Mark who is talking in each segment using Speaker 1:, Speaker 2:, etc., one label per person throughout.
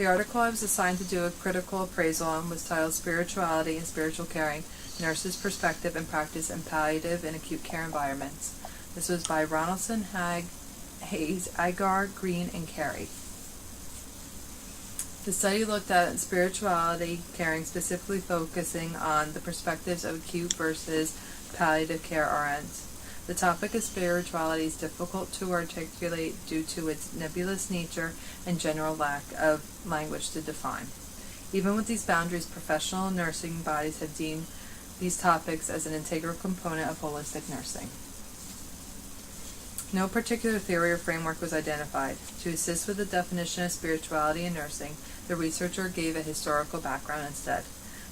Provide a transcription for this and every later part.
Speaker 1: The article I was assigned to do a critical appraisal on was titled Spirituality and Spiritual Caring, Nurses' Perspective and Practice in Palliative and Acute Care Environments. This was by Ronaldson, Hayes, Agar, Green, and Carey. The study looked at spirituality caring, specifically focusing on the perspectives of acute versus palliative care RNs. The topic of spirituality is difficult to articulate due to its nebulous nature and general lack of language to define. Even with these boundaries, professional nursing bodies have deemed these topics as an integral component of holistic nursing. No particular theory or framework was identified. To assist with the definition of spirituality in nursing, the researcher gave a historical background instead.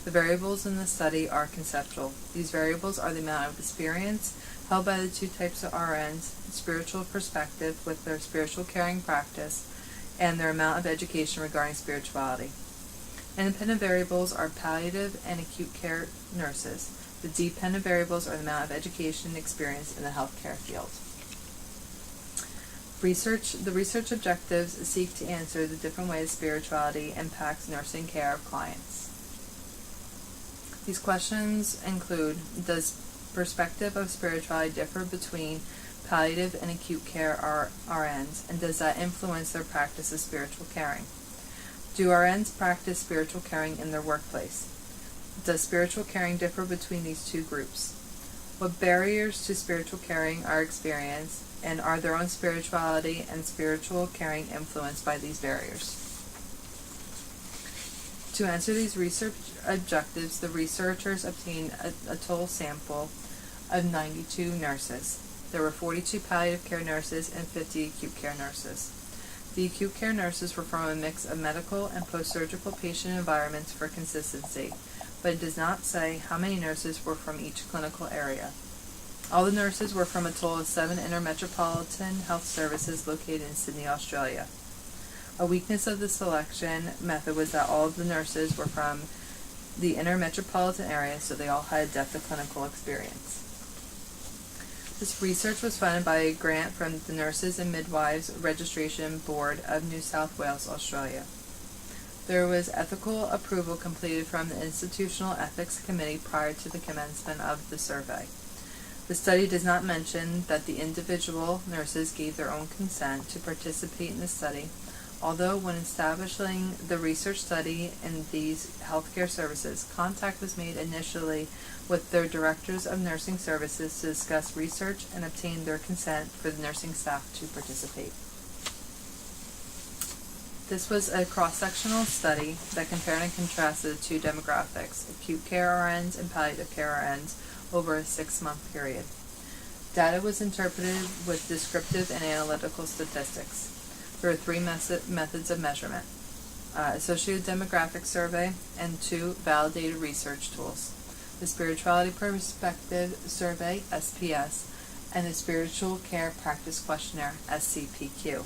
Speaker 1: The variables in the study are conceptual. These variables are the amount of experience held by the two types of RNs, spiritual perspective with their spiritual caring practice, and their amount of education regarding spirituality. Independent variables are palliative and acute care nurses. The dependent variables are the amount of education and experience in the healthcare field. The research objectives seek to answer the different ways spirituality impacts nursing care of clients. These questions include: does perspective of spirituality differ between palliative and acute care RNs, and does that influence their practice of spiritual caring? Do RNs practice spiritual caring in their workplace? Does spiritual caring differ between these two groups? What barriers to spiritual caring are experienced, and are their own spirituality and spiritual caring influenced by these barriers? To answer these research objectives, the researchers obtained a total sample of 92 nurses. There were 42 palliative care nurses and 50 acute care nurses. The acute care nurses were from a mix of medical and post-surgical patient environments for consistency, but it does not say how many nurses were from each clinical area. All the nurses were from a total of 7 intermetropolitan health services located in Sydney, Australia. A weakness of the selection method was that all of the nurses were from the intermetropolitan area, so they all had a depth of clinical experience. This research was funded by a grant from the Nurses and Midwives Registration Board of New South Wales, Australia. There was ethical approval completed from the Institutional Ethics Committee prior to the commencement of the survey. The study does not mention that the individual nurses gave their own consent to participate in the study, although when establishing the research study in these healthcare services, contact was made initially with their directors of nursing services to discuss research and obtain their consent for the nursing staff to participate. This was a cross-sectional study that compared and contrasted the two demographics, acute care RNs and palliative care RNs, over a 6-month period. Data was interpreted with descriptive and analytical statistics. There are 3 methods of measurement: associated demographic survey and 2 validated research tools: the Spirituality Perspective Survey, SPS, and the Spiritual Care Practice Questionnaire, SCPQ.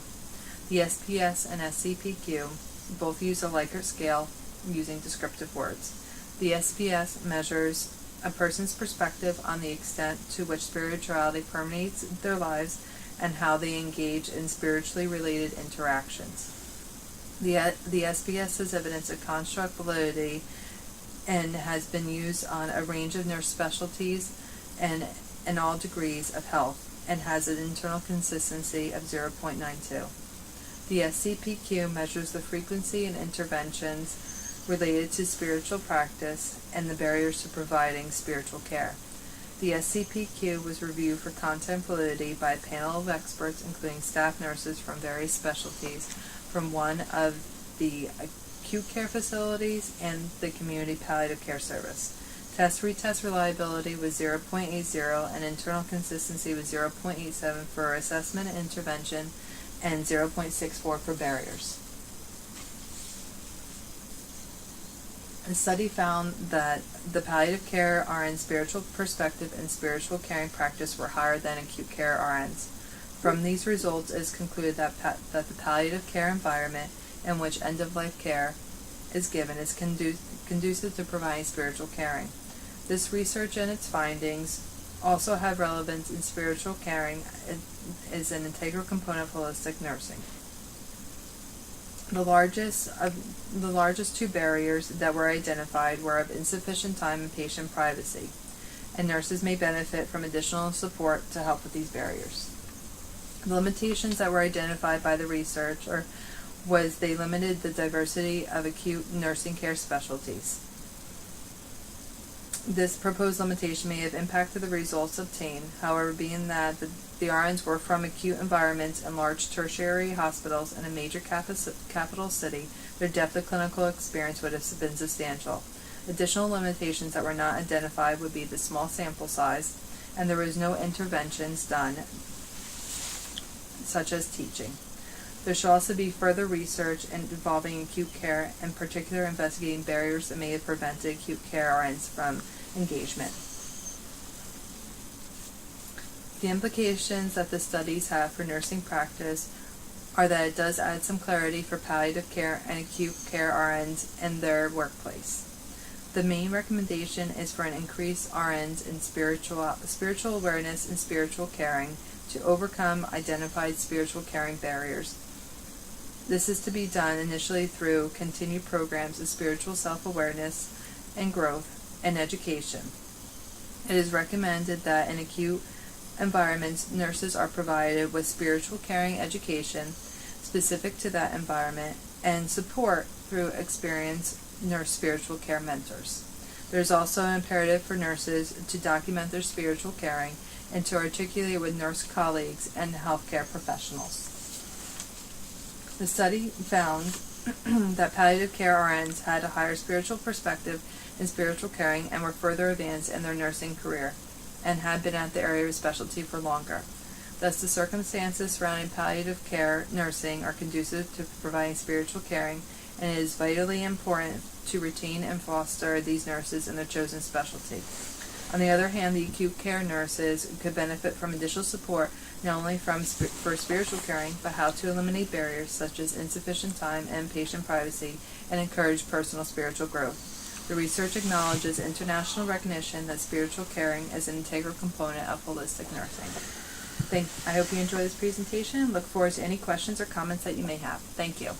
Speaker 1: The SPS and SCPQ both use a Likert scale using descriptive words. The SPS measures a person's perspective on the extent to which spirituality permeates their lives and how they engage in spiritually related interactions. The SPS has evidence of construct validity and has been used on a range of nurse specialties and in all degrees of health, and has an internal consistency of 0.92. The SCPQ measures the frequency and interventions related to spiritual practice and the barriers to providing spiritual care. The SCPQ was reviewed for content validity by a panel of experts, including staff nurses from various specialties from one of the acute care facilities and the community palliative care service. Test-retest reliability was 0.80 and internal consistency was 0.87 for assessment and intervention and 0.64 for barriers. The study found that the palliative care RN spiritual perspective and spiritual caring practice were higher than acute care RNs. From these results, it is concluded that the palliative care environment in which end-of-life care is given is conducive to providing spiritual caring. This research and its findings also have relevance in spiritual caring is an integral component of holistic nursing. The largest two barriers that were identified were of insufficient time and patient privacy, and nurses may benefit from additional support to help with these barriers. The limitations that were identified by the researcher was they limited the diversity of acute nursing care specialties. This proposed limitation may have impacted the results obtained, however, being that the RNs were from acute environments and large tertiary hospitals in a major capital city, their depth of clinical experience would have been substantial. Additional limitations that were not identified would be the small sample size, and there was no interventions done, such as teaching. There should also be further research involving acute care, in particular investigating barriers that may have prevented acute care RNs from engagement. The implications that the studies have for nursing practice are that it does add some clarity for palliative care and acute care RNs in their workplace. The main recommendation is for an increased RNs in spiritual awareness and spiritual caring to overcome identified spiritual caring barriers. This is to be done initially through continued programs of spiritual self-awareness and growth and education. It is recommended that in acute environments, nurses are provided with spiritual caring education specific to that environment and support through experienced nurse spiritual care mentors. There is also an imperative for nurses to document their spiritual caring and to articulate with nurse colleagues and healthcare professionals. The study found that palliative care RNs had a higher spiritual perspective in spiritual caring and were further advanced in their nursing career and had been at the area of specialty for longer. Thus, the circumstances surrounding palliative care nursing are conducive to providing spiritual caring, and it is vitally important to retain and foster these nurses in their chosen specialty. On the other hand, the acute care nurses could benefit from additional support not only for spiritual caring, but how to eliminate barriers such as insufficient time and patient privacy and encourage personal spiritual growth. The research acknowledges international recognition that spiritual caring is an integral component of holistic nursing. I hope you enjoy this presentation and look forward to any questions or comments that you may have. Thank you.